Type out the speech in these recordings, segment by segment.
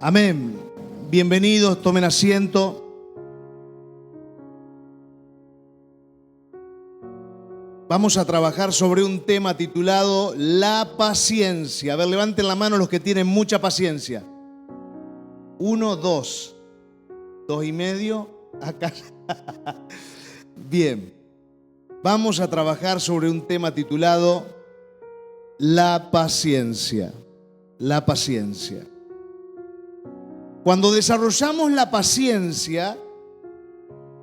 Amén. Bienvenidos, tomen asiento. Vamos a trabajar sobre un tema titulado La paciencia. A ver, levanten la mano los que tienen mucha paciencia. 1, 2. 2 y medio. Acá. Bien. Vamos a trabajar sobre un tema titulado La paciencia. La paciencia. Cuando desarrollamos la paciencia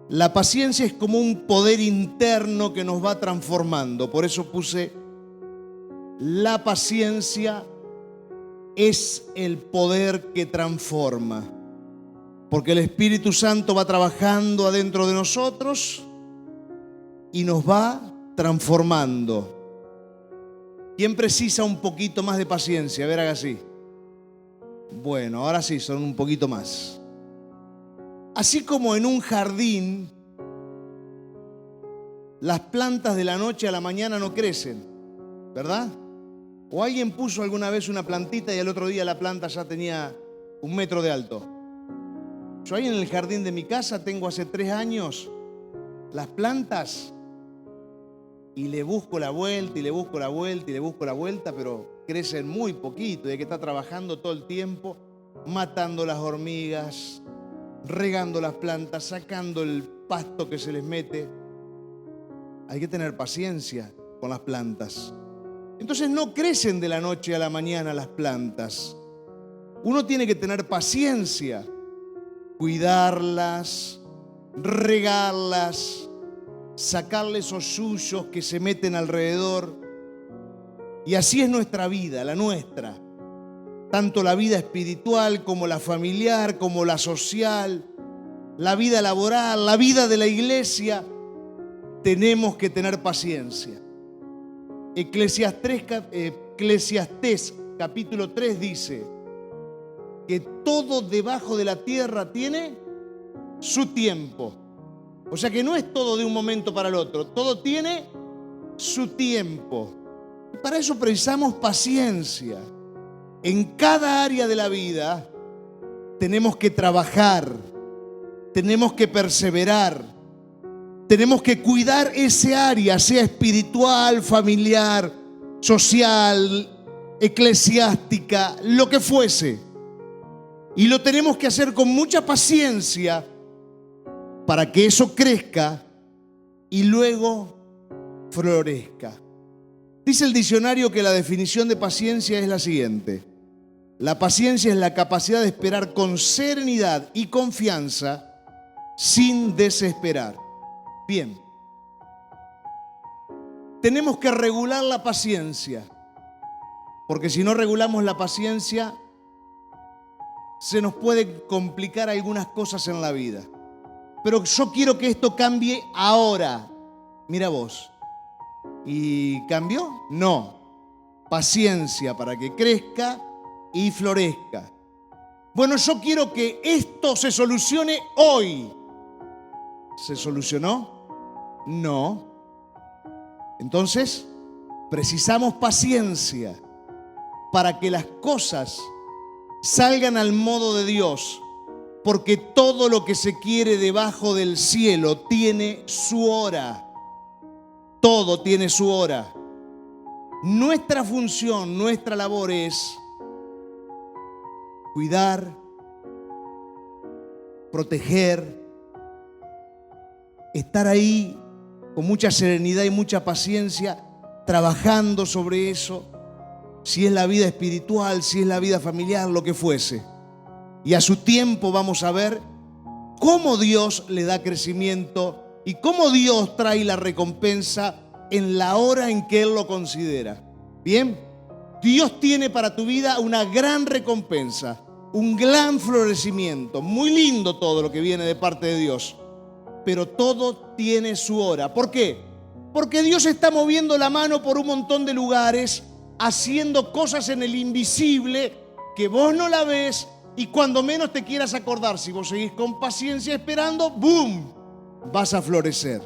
es como un poder interno que nos va transformando. Por eso puse la paciencia es el poder que transforma. Porque el Espíritu Santo va trabajando adentro de nosotros y nos va transformando. ¿Quién precisa un poquito más de paciencia? A ver, haga así. Bueno, ahora sí, son un poquito más. Así como en un jardín, las plantas de la noche a la mañana no crecen, ¿verdad? O alguien puso alguna vez una plantita y al otro día la planta ya tenía 1 metro de alto. Yo ahí en el jardín de mi casa tengo hace 3 años las plantas y le busco la vuelta y le busco la vuelta y le busco la vuelta, pero crecen muy poquito y hay que estar trabajando todo el tiempo, matando las hormigas, regando las plantas, sacando el pasto que se les mete. Hay que tener paciencia con las plantas. Entonces no crecen de la noche a la mañana las plantas. Uno tiene que tener paciencia, cuidarlas, regarlas, sacarle esos yuyos que se meten alrededor. Y así es nuestra vida, la nuestra. Tanto la vida espiritual como la familiar, como la social, la vida laboral, la vida de la iglesia. Tenemos que tener paciencia. Eclesiastés capítulo 3 dice que todo debajo de la tierra tiene su tiempo. O sea que no es todo de un momento para el otro, todo tiene su tiempo. Y para eso precisamos paciencia. En cada área de la vida tenemos que trabajar, tenemos que perseverar, tenemos que cuidar ese área, sea espiritual, familiar, social, eclesiástica, lo que fuese. Y lo tenemos que hacer con mucha paciencia para que eso crezca y luego florezca. Dice el diccionario que la definición de paciencia es la siguiente: la paciencia es la capacidad de esperar con serenidad y confianza sin desesperar. Bien, tenemos que regular la paciencia, porque si no regulamos la paciencia, se nos pueden complicar algunas cosas en la vida. Pero yo quiero que esto cambie ahora. Mira vos. ¿Y cambió? No. Paciencia para que crezca y florezca. Bueno, yo quiero que esto se solucione hoy. ¿Se solucionó? No. Entonces, precisamos paciencia para que las cosas salgan al modo de Dios, porque todo lo que se quiere debajo del cielo tiene su hora. Todo tiene su hora. Nuestra función, nuestra labor es cuidar, proteger, estar ahí con mucha serenidad y mucha paciencia, trabajando sobre eso, si es la vida espiritual, si es la vida familiar, lo que fuese. Y a su tiempo vamos a ver cómo Dios le da crecimiento y cómo Dios trae la recompensa en la hora en que Él lo considera. Bien, Dios tiene para tu vida una gran recompensa, un gran florecimiento. Muy lindo todo lo que viene de parte de Dios, pero todo tiene su hora. ¿Por qué? Porque Dios está moviendo la mano por un montón de lugares, haciendo cosas en el invisible que vos no la ves, y cuando menos te quieras acordar, si vos seguís con paciencia esperando, ¡boom!, vas a florecer.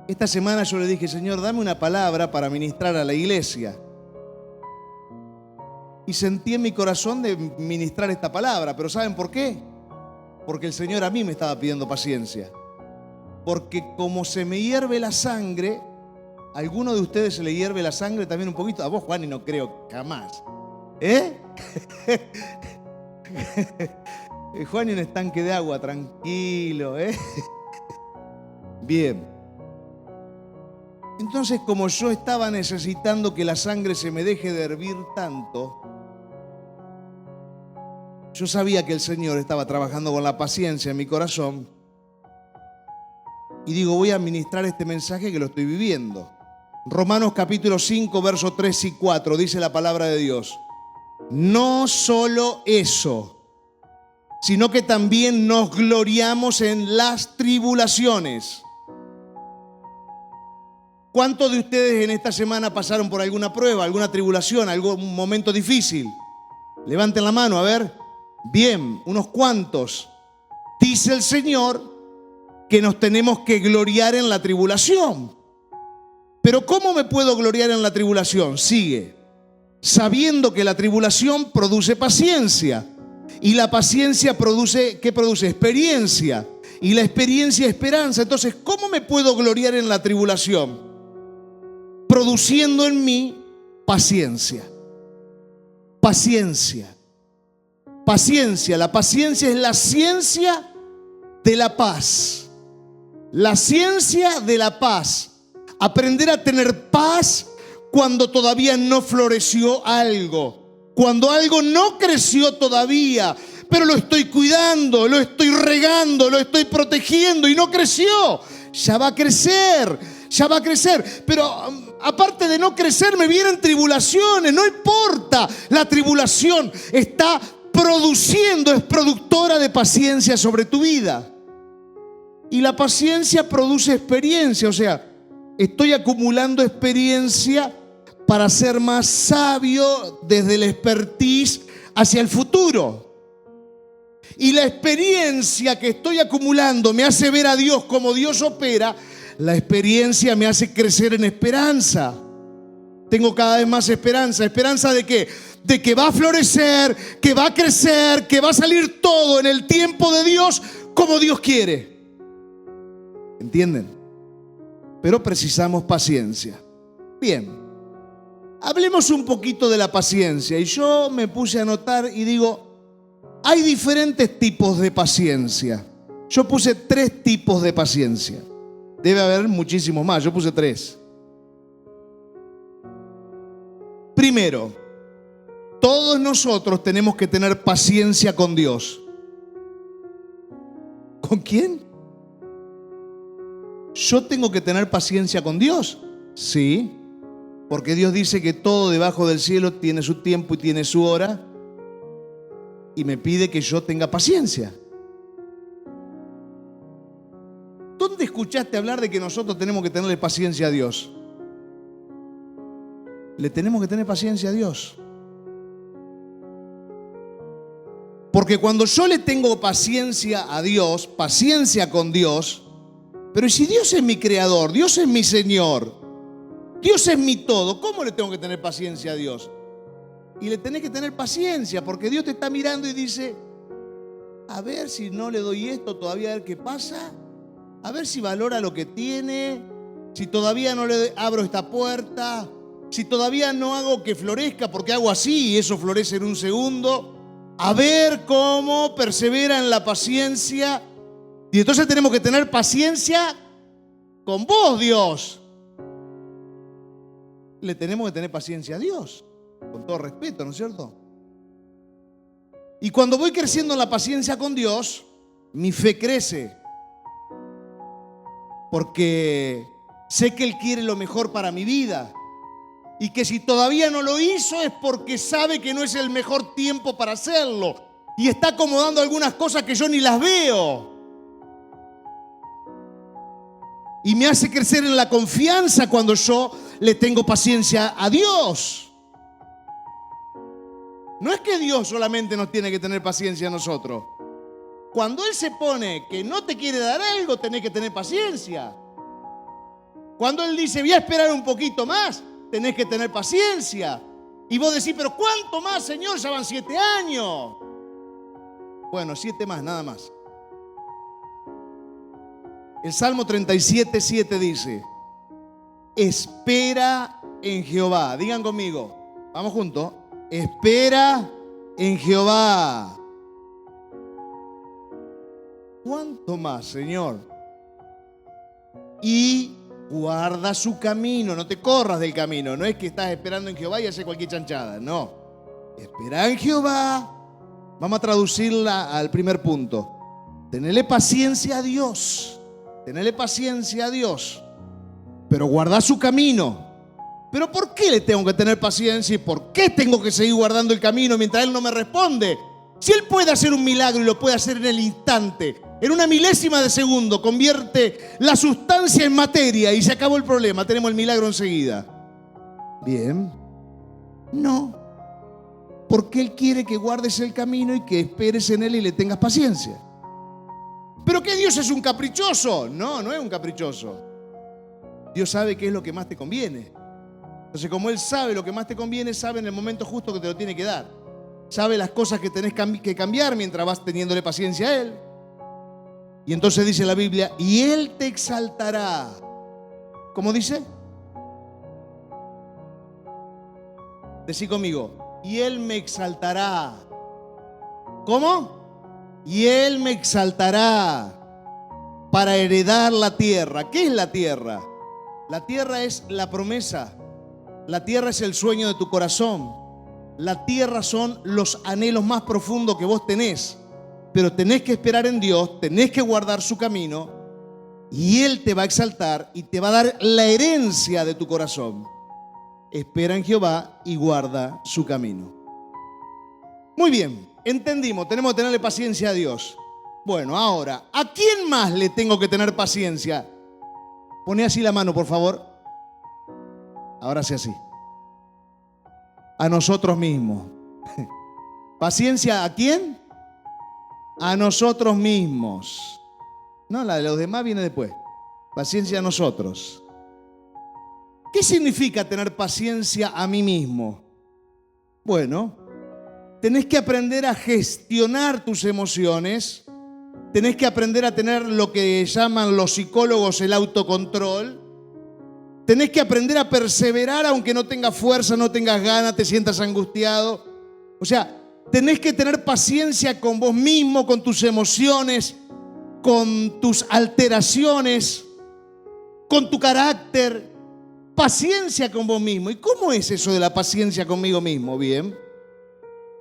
Esta semana yo le dije: Señor, dame una palabra para ministrar a la iglesia. y sentí en mi corazón de ministrar esta palabra. ¿Pero saben por qué? Porque el Señor a mí me estaba pidiendo paciencia. Porque como se me hierve la sangre, ¿a alguno de ustedes se le hierve la sangre también un poquito? A vos, Juan, y no creo jamás. Juan, y un estanque de agua, tranquilo, Bien. Entonces, como yo estaba necesitando que la sangre se me deje de hervir tanto, yo sabía que el Señor estaba trabajando con la paciencia en mi corazón. Y digo, voy a ministrar este mensaje que lo estoy viviendo. Romanos capítulo 5, versos 3 y 4, dice la palabra de Dios. No solo eso, sino que también nos gloriamos en las tribulaciones. ¿Cuántos de ustedes en esta semana pasaron por alguna prueba, alguna tribulación, algún momento difícil? Levanten la mano, a ver. Bien, unos cuantos. Dice el Señor que nos tenemos que gloriar en la tribulación. Pero ¿cómo me puedo gloriar en la tribulación? Sigue. Sabiendo que la tribulación produce paciencia. Y la paciencia produce, ¿qué produce? Experiencia. Y la experiencia, esperanza. Entonces, ¿cómo me puedo gloriar en la tribulación? Produciendo en mí paciencia. Paciencia. Paciencia. La paciencia es la ciencia de la paz. La ciencia de la paz. Aprender a tener paz cuando todavía no floreció algo. Cuando algo no creció todavía, pero lo estoy cuidando, lo estoy regando, lo estoy protegiendo y no creció. Ya va a crecer, ya va a crecer. Pero aparte de no crecer, me vienen tribulaciones. No importa, la tribulación está produciendo, es productora de paciencia sobre tu vida. Y la paciencia produce experiencia, o sea, estoy acumulando experiencia para ser más sabio desde el expertise hacia el futuro. Y la experiencia que estoy acumulando me hace ver a Dios como Dios opera. La experiencia me hace crecer en esperanza. Tengo cada vez más esperanza. ¿Esperanza de qué? De que va a florecer, que va a crecer, que va a salir todo en el tiempo de Dios como Dios quiere. ¿Entienden? Pero precisamos paciencia. Bien, hablemos un poquito de la paciencia. Y yo me puse a anotar y digo, hay diferentes tipos de paciencia. Yo puse 3 tipos de paciencia. Debe haber muchísimos más, yo puse 3. Primero, todos nosotros tenemos que tener paciencia con Dios. ¿Con quién? ¿Yo tengo que tener paciencia con Dios? Sí, porque Dios dice que todo debajo del cielo tiene su tiempo y tiene su hora, y me pide que yo tenga paciencia. ¿Dónde escuchaste hablar de que nosotros tenemos que tenerle paciencia a Dios? Le tenemos que tener paciencia a Dios. Porque cuando yo le tengo paciencia a Dios, paciencia con Dios, pero si Dios es mi creador, Dios es mi Señor, Dios es mi todo, ¿cómo le tengo que tener paciencia a Dios? Y le tenés que tener paciencia porque Dios te está mirando y dice, a ver si no le doy esto todavía, a ver qué pasa, a ver si valora lo que tiene, si todavía no le abro esta puerta, si todavía no hago que florezca porque hago así y eso florece en un segundo, a ver cómo persevera en la paciencia. Y entonces tenemos que tener paciencia con vos, Dios. Le tenemos que tener paciencia a Dios, con todo respeto, ¿no es cierto? Y cuando voy creciendo en la paciencia con Dios, mi fe crece. Porque sé que Él quiere lo mejor para mi vida. Y que si todavía no lo hizo es porque sabe que no es el mejor tiempo para hacerlo. Y está acomodando algunas cosas que yo ni las veo. Y me hace crecer en la confianza cuando yo le tengo paciencia a Dios. No es que Dios solamente nos tiene que tener paciencia a nosotros. Cuando Él se pone que no te quiere dar algo, tenés que tener paciencia. Cuando Él dice, voy a esperar un poquito más, tenés que tener paciencia. Y vos decís, pero ¿cuánto más, Señor? Ya van 7 años. Bueno, 7 más, nada más. El Salmo 37:7 dice: espera en Jehová. Digan conmigo, vamos juntos. Espera en Jehová. ¿Cuánto más, Señor? Y guarda su camino, no te corras del camino. No es que estás esperando en Jehová y haces cualquier chanchada, no. Espera en Jehová. Vamos a traducirla al primer punto. Tenele paciencia a Dios. Tenele paciencia a Dios. Pero guarda su camino. ¿Pero por qué le tengo que tener paciencia y por qué tengo que seguir guardando el camino mientras Él no me responde? Si Él puede hacer un milagro y lo puede hacer en el instante, en una milésima de segundo, convierte la sustancia en materia y se acabó el problema, tenemos el milagro enseguida. Bien. No. Porque Él quiere que guardes el camino y que esperes en Él y le tengas paciencia. ¿Pero qué Dios es un caprichoso? No, no es un caprichoso. Dios sabe qué es lo que más te conviene. Entonces, como Él sabe lo que más te conviene, sabe en el momento justo que te lo tiene que dar. Sabe las cosas que tenés que cambiar mientras vas teniéndole paciencia a Él. Y entonces dice la Biblia, y Él te exaltará. ¿Cómo dice? Decí conmigo, y Él me exaltará. ¿Cómo? Y Él me exaltará para heredar la tierra. ¿Qué es la tierra? La tierra es la promesa. La tierra es el sueño de tu corazón. La tierra son los anhelos más profundos que vos tenés. Pero tenés que esperar en Dios, tenés que guardar su camino y Él te va a exaltar y te va a dar la herencia de tu corazón. Espera en Jehová y guarda su camino. Muy bien, entendimos, tenemos que tenerle paciencia a Dios. Bueno, ahora, ¿a quién más le tengo que tener paciencia? Poné así la mano, por favor. Ahora sí así. A nosotros mismos. ¿Paciencia a quién? A nosotros mismos. No, la de los demás viene después. Paciencia a nosotros. ¿Qué significa tener paciencia a mí mismo? Bueno, tenés que aprender a gestionar tus emociones. Tenés que aprender a tener lo que llaman los psicólogos el autocontrol. Tenés que aprender a perseverar aunque no tengas fuerza, no tengas ganas, te sientas angustiado. O sea, tenés que tener paciencia con vos mismo, con tus emociones, con tus alteraciones, con tu carácter. Paciencia con vos mismo. ¿Y cómo es eso de la paciencia conmigo mismo? Bien.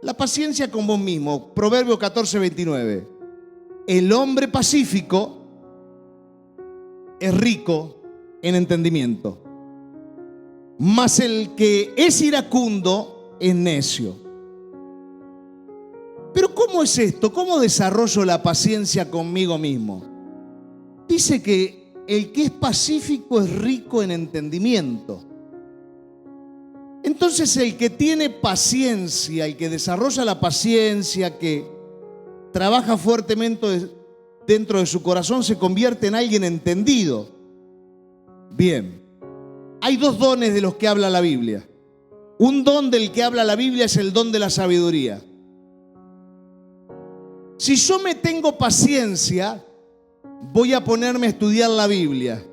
La paciencia con vos mismo. Proverbio 14:29. El hombre pacífico es rico en entendimiento, mas el que es iracundo es necio. Pero ¿cómo es esto? ¿Cómo desarrollo la paciencia conmigo mismo? Dice que el que es pacífico es rico en entendimiento. Entonces el que tiene paciencia, el que desarrolla la paciencia, que trabaja fuertemente dentro de su corazón, se convierte en alguien entendido. Bien, hay 2 dones de los que habla la Biblia. Un don del que habla la Biblia es el don de la sabiduría. Si yo me tengo paciencia, voy a ponerme a estudiar la Biblia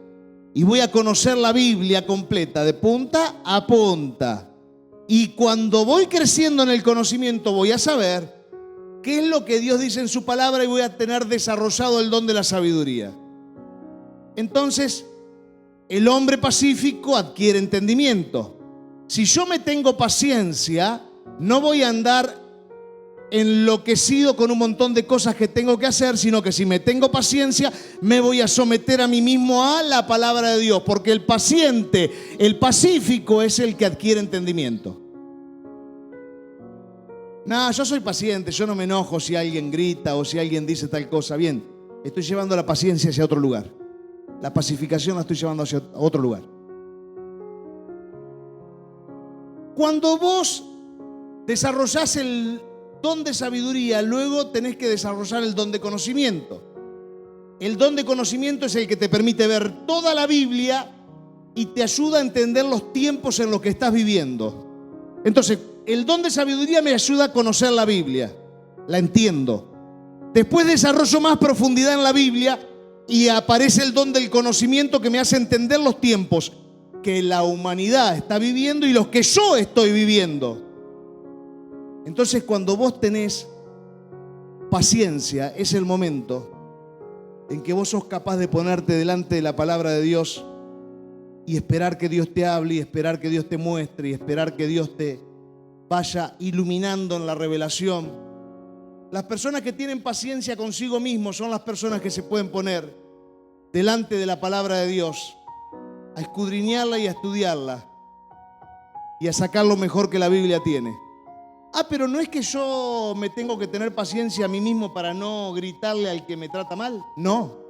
y voy a conocer la Biblia completa, de punta a punta. Y cuando voy creciendo en el conocimiento, voy a saber qué es lo que Dios dice en su palabra y voy a tener desarrollado el don de la sabiduría. Entonces, el hombre pacífico adquiere entendimiento. Si yo me tengo paciencia, no voy a andar enloquecido con un montón de cosas que tengo que hacer, sino que si me tengo paciencia, me voy a someter a mí mismo a la palabra de Dios, porque el paciente, el pacífico es el que adquiere entendimiento. No, yo soy paciente, yo no me enojo si alguien grita o si alguien dice tal cosa. Bien, estoy llevando la paciencia hacia otro lugar. La pacificación la estoy llevando hacia otro lugar. Cuando vos desarrollás el don de sabiduría, luego tenés que desarrollar el don de conocimiento. El don de conocimiento es el que te permite ver toda la Biblia y te ayuda a entender los tiempos en los que estás viviendo. Entonces, el don de sabiduría me ayuda a conocer la Biblia. La entiendo. Después desarrollo más profundidad en la Biblia y aparece el don del conocimiento que me hace entender los tiempos que la humanidad está viviendo y los que yo estoy viviendo. Entonces, cuando vos tenés paciencia, es el momento en que vos sos capaz de ponerte delante de la palabra de Dios y esperar que Dios te hable, y esperar que Dios te muestre, y esperar que Dios te vaya iluminando en la revelación. Las personas que tienen paciencia consigo mismos son las personas que se pueden poner delante de la palabra de Dios a escudriñarla y a estudiarla y a sacar lo mejor que la Biblia tiene. Pero no es que yo me tengo que tener paciencia a mí mismo para no gritarle al que me trata mal. No.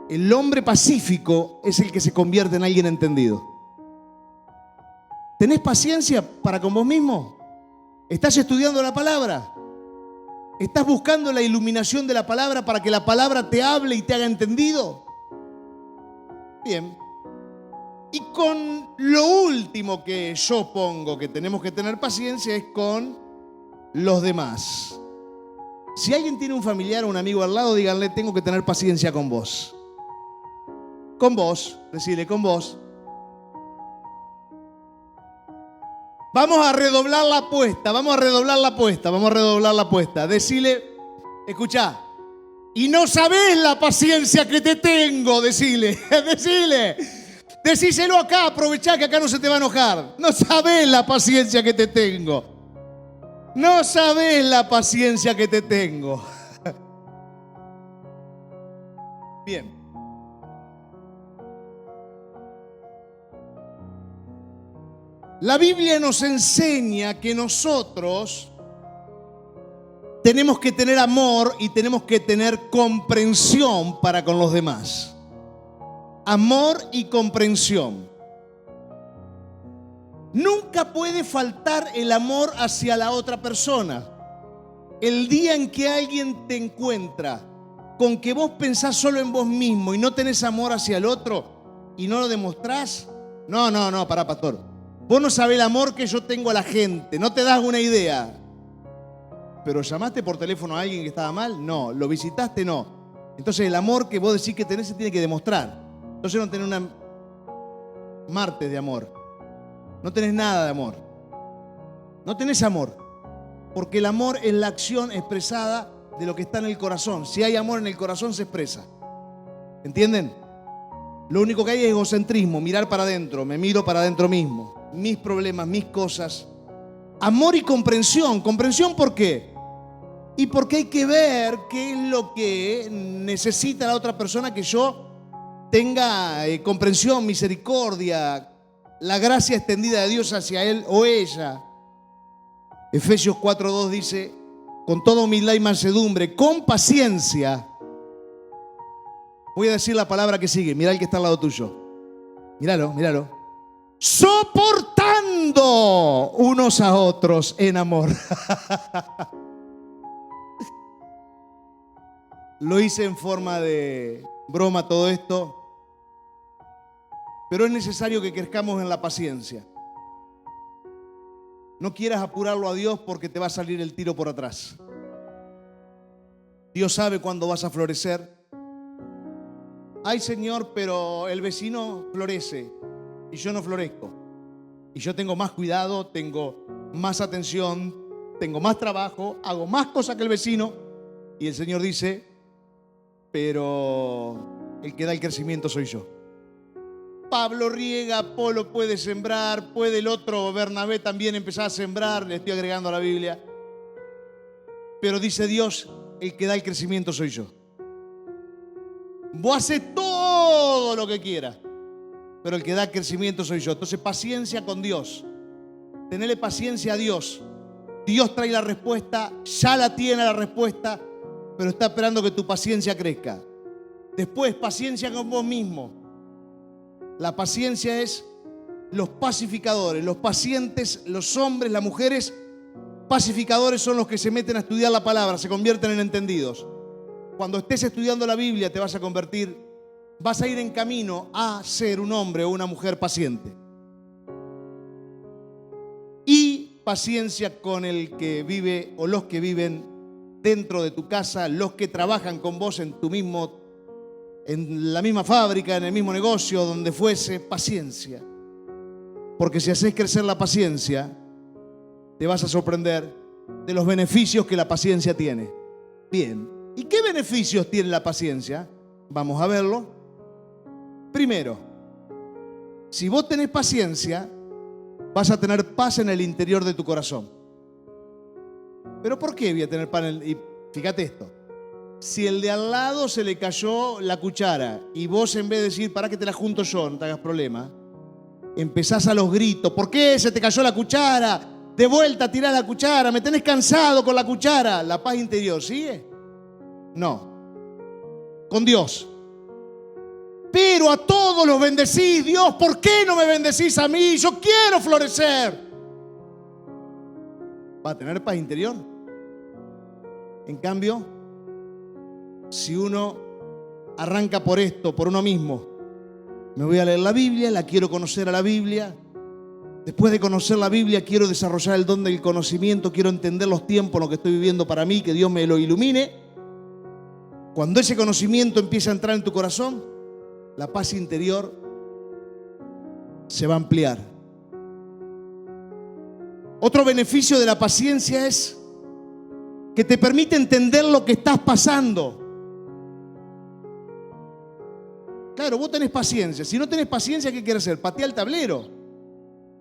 El hombre pacífico es el que se convierte en alguien entendido. ¿Tenés paciencia para con vos mismo? ¿Estás estudiando la palabra? ¿Estás buscando la iluminación de la palabra para que la palabra te hable y te haga entendido? Bien. Y con lo último que yo pongo que tenemos que tener paciencia es con los demás. Si alguien tiene un familiar o un amigo al lado, díganle: tengo que tener paciencia con vos. Con vos, decirle: con vos. Vamos a redoblar la apuesta, vamos a redoblar la apuesta, vamos a redoblar la apuesta. Decile: escuchá, y no sabés la paciencia que te tengo, decile, decíselo acá, aprovechá que acá no se te va a enojar. No sabés la paciencia que te tengo. No sabés la paciencia que te tengo. Bien. La Biblia nos enseña que nosotros tenemos que tener amor y tenemos que tener comprensión para con los demás. Amor y comprensión. Nunca puede faltar el amor hacia la otra persona. El día en que alguien te encuentra con que vos pensás solo en vos mismo y no tenés amor hacia el otro y no lo demostrás, no, pará, pastor. Vos no sabés el amor que yo tengo a la gente, no te das una idea. ¿Pero llamaste por teléfono a alguien que estaba mal? No. ¿Lo visitaste? No. Entonces el amor que vos decís que tenés se tiene que demostrar. Entonces no tenés una martes de amor. No tenés nada de amor. No tenés amor. Porque el amor es la acción expresada de lo que está en el corazón. Si hay amor en el corazón, se expresa. ¿Entienden? Lo único que hay es egocentrismo, mirar para adentro. Me miro para adentro mismo. Mis problemas, mis cosas. Amor y comprensión. ¿Comprensión por qué? Y porque hay que ver qué es lo que necesita la otra persona, que yo tenga comprensión, misericordia, la gracia extendida de Dios hacia él o ella. Efesios 4:2 dice: con toda humildad y mansedumbre, con paciencia. Voy a decir la palabra que sigue. Mira el que está al lado tuyo. Míralo. Soportando unos a otros en amor. Lo hice en forma de broma todo esto, pero es necesario que crezcamos en la paciencia. No quieras apurarlo a Dios porque te va a salir el tiro por atrás. Dios sabe cuándo vas a florecer. Ay, Señor, pero el vecino florece y yo no florezco. Y yo tengo más cuidado, tengo más atención, tengo más trabajo, hago más cosas que el vecino. Y el Señor dice: pero el que da el crecimiento soy yo. Pablo riega, Apolo puede sembrar, puede el otro Bernabé también empezar a sembrar, le estoy agregando a la Biblia. Pero dice Dios: el que da el crecimiento soy yo. Vos haces todo lo que quieras, pero el que da crecimiento soy yo. Entonces, paciencia con Dios. Tenele paciencia a Dios. Dios trae la respuesta, ya la tiene la respuesta, pero está esperando que tu paciencia crezca. Después, paciencia con vos mismo. La paciencia es los pacificadores, los pacientes, los hombres, las mujeres pacificadores son los que se meten a estudiar la palabra, se convierten en entendidos. Cuando estés estudiando la Biblia te vas a convertir, vas a ir en camino a ser un hombre o una mujer paciente. paciencia con el que vive o los que viven dentro de tu casa, los que trabajan con vos en la misma fábrica, en el mismo negocio, donde fuese. Paciencia. Porque si haces crecer la paciencia, te vas a sorprender de los beneficios que la paciencia tiene. Bien, ¿y qué beneficios tiene la paciencia? Vamos a verlo. Primero, si vos tenés paciencia, vas a tener paz en el interior de tu corazón. ¿Pero por qué voy a tener paz y fíjate esto. Si el de al lado se le cayó la cuchara y vos, en vez de decir, para que te la junto yo, no te hagas problema, empezás a los gritos. ¿Por qué se te cayó la cuchara? De vuelta tirás la cuchara, me tenés cansado con la cuchara. ¿La paz interior sigue? No. Con Dios. Pero a todos los bendecís. Dios, ¿por qué no me bendecís a mí? Yo quiero florecer. ¿Va a tener paz interior? En cambio, si uno arranca por esto, por uno mismo, me voy a leer la Biblia, la quiero conocer a la Biblia. Después de conocer la Biblia, quiero desarrollar el don del conocimiento, quiero entender los tiempos en los que estoy viviendo para mí, que Dios me lo ilumine. Cuando ese conocimiento empieza a entrar en tu corazón, la paz interior se va a ampliar. Otro beneficio de la paciencia es que te permite entender lo que estás pasando. Claro, vos tenés paciencia. Si no tenés paciencia, ¿qué quieres hacer? Patear el tablero.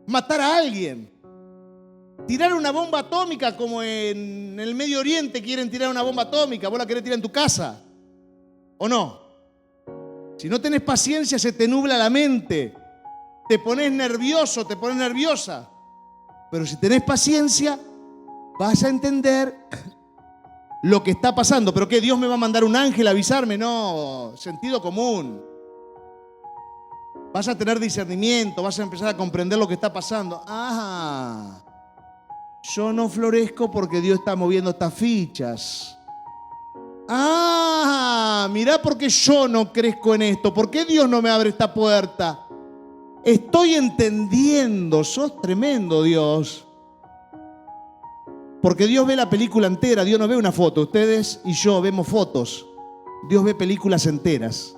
Matar a alguien. Tirar una bomba atómica, como en el Medio Oriente quieren tirar una bomba atómica. Vos la querés tirar en tu casa. ¿O no? Si no tenés paciencia, se te nubla la mente. Te pones nervioso, te pones nerviosa. Pero si tenés paciencia, vas a entender lo que está pasando. ¿Pero qué? ¿Dios me va a mandar un ángel a avisarme? No, sentido común. Vas a tener discernimiento, vas a empezar a comprender lo que está pasando. Ah, yo no florezco porque Dios está moviendo estas fichas. Ah, mirá por qué yo no crezco en esto. ¿Por qué Dios no me abre esta puerta? Estoy entendiendo. Sos tremendo, Dios. Porque Dios ve la película entera. Dios no ve una foto. Ustedes y yo vemos fotos. Dios ve películas enteras.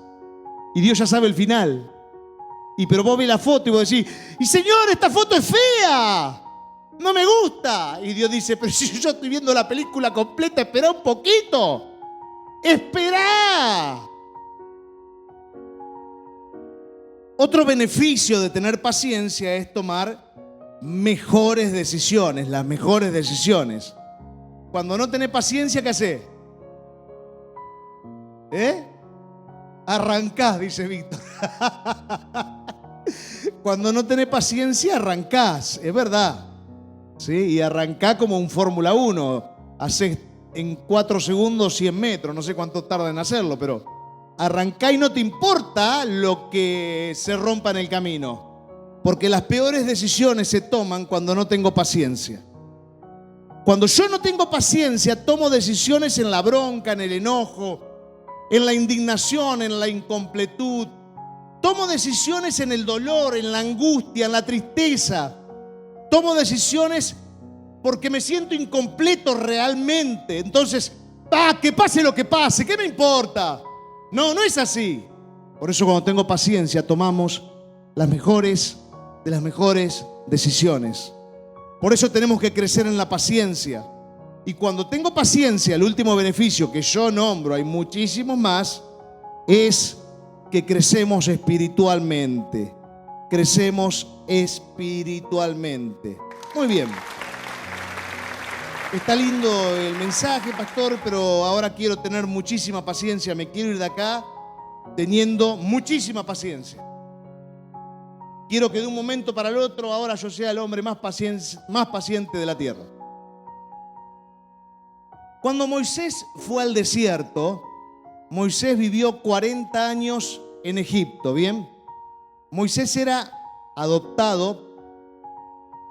Y Dios ya sabe el final. Pero vos ves la foto y vos decís, y Señor, esta foto es fea. No me gusta. Y Dios dice, pero si yo estoy viendo la película completa, espera un poquito. Esperá. Otro beneficio de tener paciencia es tomar mejores decisiones, las mejores decisiones. Cuando no tenés paciencia, ¿qué hacés? Arrancás, dice Víctor. Cuando no tenés paciencia, arrancás, es verdad. ¿Sí? Y arrancás como un Fórmula 1. Hacés en 4 segundos 100 metros, no sé cuánto tarda en hacerlo, pero arrancá y no te importa lo que se rompa en el camino. Porque las peores decisiones se toman cuando no tengo paciencia. Cuando yo no tengo paciencia, tomo decisiones en la bronca, en el enojo, en la indignación, en la incompletud. Tomo decisiones en el dolor, en la angustia, en la tristeza. Tomo decisiones porque me siento incompleto realmente. Entonces, que pase lo que pase, ¿qué me importa? No, no es así. Por eso cuando tengo paciencia tomamos las mejores de las mejores decisiones. Por eso tenemos que crecer en la paciencia. Y cuando tengo paciencia, el último beneficio que yo nombro, hay muchísimos más, es que crecemos espiritualmente. Crecemos espiritualmente. Muy bien. Está lindo el mensaje, pastor, pero ahora quiero tener muchísima paciencia. Me quiero ir de acá teniendo muchísima paciencia. Quiero que de un momento para el otro ahora yo sea el hombre más paciente de la tierra. Cuando Moisés fue al desierto, Moisés vivió 40 años en Egipto, ¿bien? Moisés era adoptado,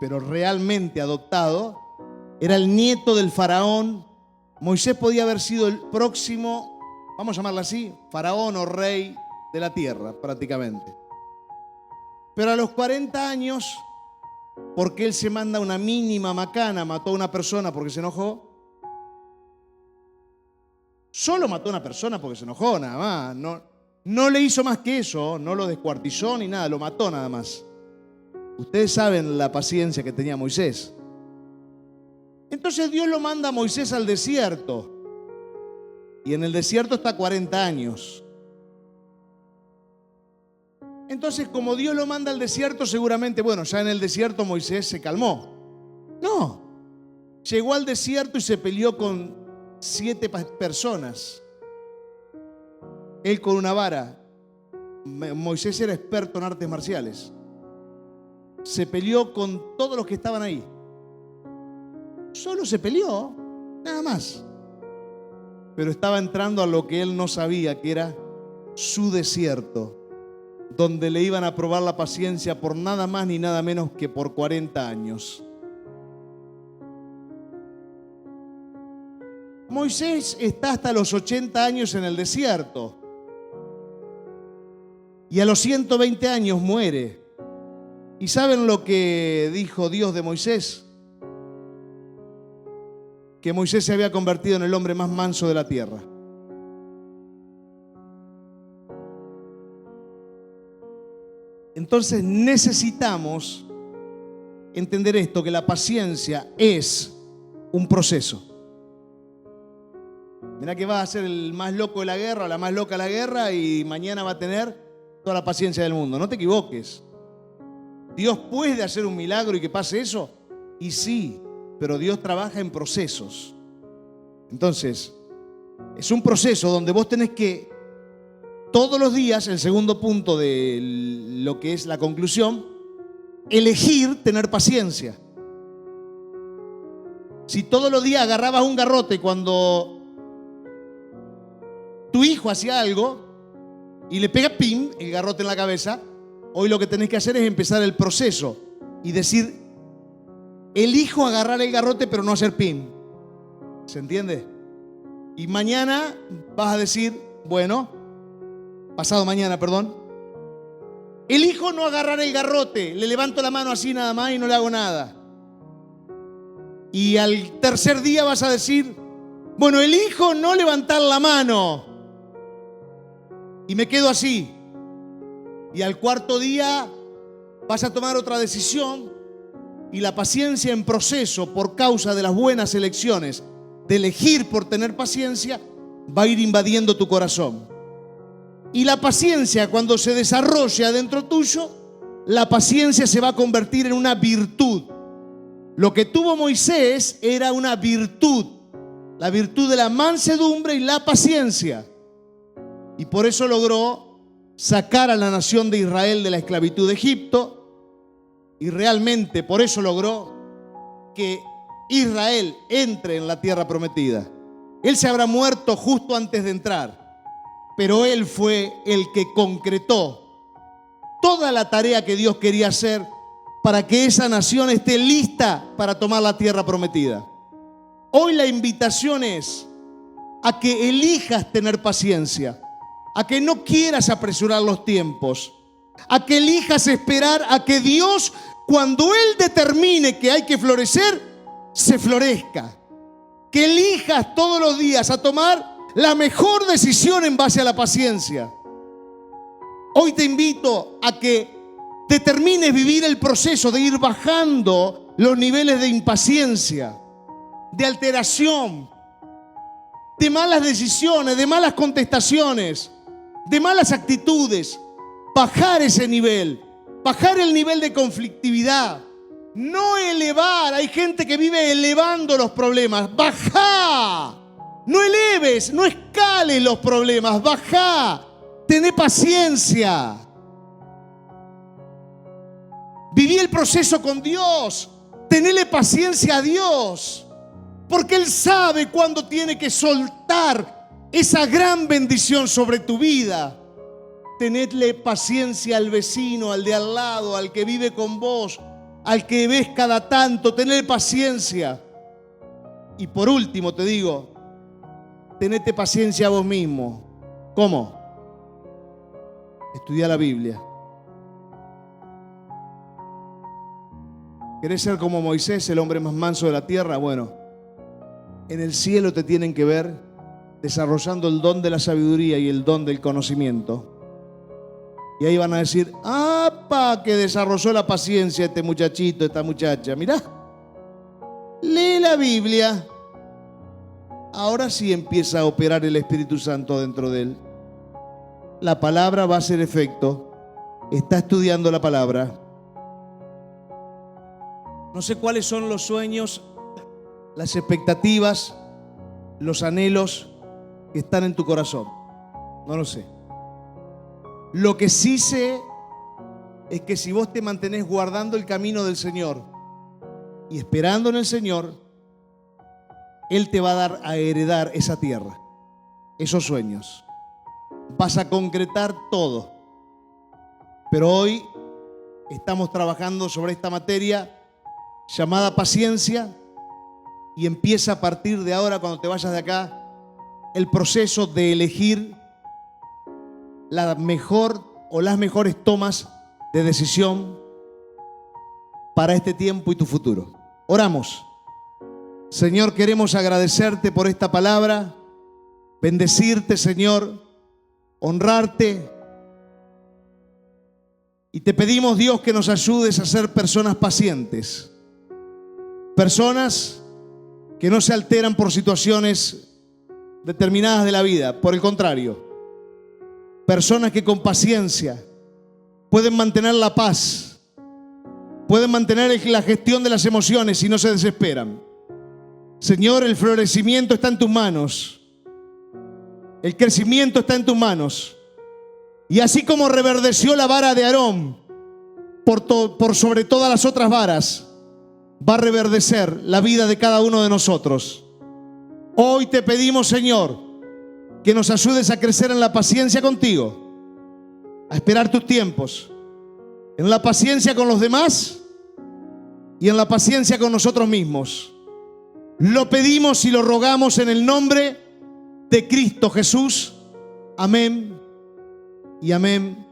pero realmente adoptado. Era el nieto del faraón. Moisés podía haber sido el próximo, vamos a llamarlo así, faraón o rey de la tierra, prácticamente. Pero a los 40 años porque él se manda una mínima macana, mató a una persona porque se enojó. Solo mató a una persona porque se enojó, nada más. No le hizo más que eso, no lo descuartizó ni nada, lo mató nada más. Ustedes saben la paciencia que tenía Moisés. Entonces Dios lo manda a Moisés al desierto. Y en el desierto está 40 años. Entonces, como Dios lo manda al desierto, seguramente, bueno, ya en el desierto Moisés se calmó. No. Llegó al desierto y se peleó con 7 personas. Él con una vara. Moisés era experto en artes marciales. Se peleó con todos los que estaban ahí. Solo se peleó, nada más. Pero estaba entrando a lo que él no sabía, que era su desierto, donde le iban a probar la paciencia por nada más ni nada menos que por 40 años. Moisés está hasta los 80 años en el desierto y a los 120 años muere. ¿Y saben lo que dijo Dios de Moisés? Que Moisés se había convertido en el hombre más manso de la tierra. Entonces necesitamos entender esto, que la paciencia es un proceso. Mirá que vas a ser el más loco de la guerra, la más loca de la guerra, y mañana va a tener toda la paciencia del mundo. No te equivoques. ¿Dios puede hacer un milagro y que pase eso? Y sí, pero Dios trabaja en procesos. Entonces, es un proceso donde vos tenés que todos los días, el segundo punto de lo que es la conclusión, elegir tener paciencia. Si todos los días agarrabas un garrote cuando tu hijo hacía algo y le pega pim, el garrote en la cabeza, hoy lo que tenés que hacer es empezar el proceso y decir, elijo agarrar el garrote pero no hacer pim. ¿Se entiende? Y mañana vas a decir, bueno, pasado mañana, perdón, elijo no agarrar el garrote, le levanto la mano así nada más y no le hago nada. Y al tercer día vas a decir, bueno, elijo no levantar la mano y me quedo así. Y al cuarto día vas a tomar otra decisión y la paciencia en proceso, por causa de las buenas elecciones, de elegir por tener paciencia, va a ir invadiendo tu corazón. Y la paciencia, cuando se desarrolla dentro tuyo, la paciencia se va a convertir en una virtud. Lo que tuvo Moisés era una virtud, la virtud de la mansedumbre y la paciencia. Y por eso logró sacar a la nación de Israel de la esclavitud de Egipto. Y realmente por eso logró que Israel entre en la tierra prometida. Él se habrá muerto justo antes de entrar, pero él fue el que concretó toda la tarea que Dios quería hacer para que esa nación esté lista para tomar la tierra prometida. Hoy la invitación es a que elijas tener paciencia, a que no quieras apresurar los tiempos, a que elijas esperar a que Dios, cuando Él determine que hay que florecer, se florezca. Que elijas todos los días a tomar la mejor decisión en base a la paciencia. Hoy te invito a que determines vivir el proceso de ir bajando los niveles de impaciencia, de alteración, de malas decisiones, de malas contestaciones, de malas actitudes. Bajar ese nivel, bajar el nivel de conflictividad, no elevar. Hay gente que vive elevando los problemas. Baja, no eleves, no escales los problemas. Baja, tené paciencia. Viví el proceso con Dios, tenele paciencia a Dios, porque Él sabe cuándo tiene que soltar esa gran bendición sobre tu vida. Tenedle paciencia al vecino, al de al lado, al que vive con vos, al que ves cada tanto. Tenedle paciencia. Y por último te digo, tenete paciencia a vos mismo. ¿Cómo? Estudia la Biblia. ¿Querés ser como Moisés, el hombre más manso de la tierra? Bueno, en el cielo te tienen que ver desarrollando el don de la sabiduría y el don del conocimiento. Y ahí van a decir, ¡apa! Que desarrolló la paciencia este muchachito, esta muchacha. Mirá, lee la Biblia. Ahora sí empieza a operar el Espíritu Santo dentro de él. La palabra va a hacer efecto. Está estudiando la palabra. No sé cuáles son los sueños, las expectativas, los anhelos que están en tu corazón. No lo sé. Lo que sí sé es que si vos te mantenés guardando el camino del Señor y esperando en el Señor, Él te va a dar a heredar esa tierra, esos sueños. Vas a concretar todo. Pero hoy estamos trabajando sobre esta materia llamada paciencia, y empieza a partir de ahora, cuando te vayas de acá, el proceso de elegir la mejor o las mejores tomas de decisión para este tiempo y tu futuro. Oramos. Señor, queremos agradecerte por esta palabra, bendecirte, Señor, honrarte, y te pedimos, Dios, que nos ayudes a ser personas pacientes. Personas que no se alteran por situaciones determinadas de la vida. Por el contrario, personas que con paciencia pueden mantener la paz, pueden mantener la gestión de las emociones y no se desesperan. Señor, el florecimiento está en tus manos. El crecimiento está en tus manos. Y así como reverdeció la vara de Aarón por sobre todas las otras varas, va a reverdecer la vida de cada uno de nosotros. Hoy te pedimos, Señor, que nos ayudes a crecer en la paciencia contigo, a esperar tus tiempos, en la paciencia con los demás y en la paciencia con nosotros mismos. Lo pedimos y lo rogamos en el nombre de Cristo Jesús. Amén y amén.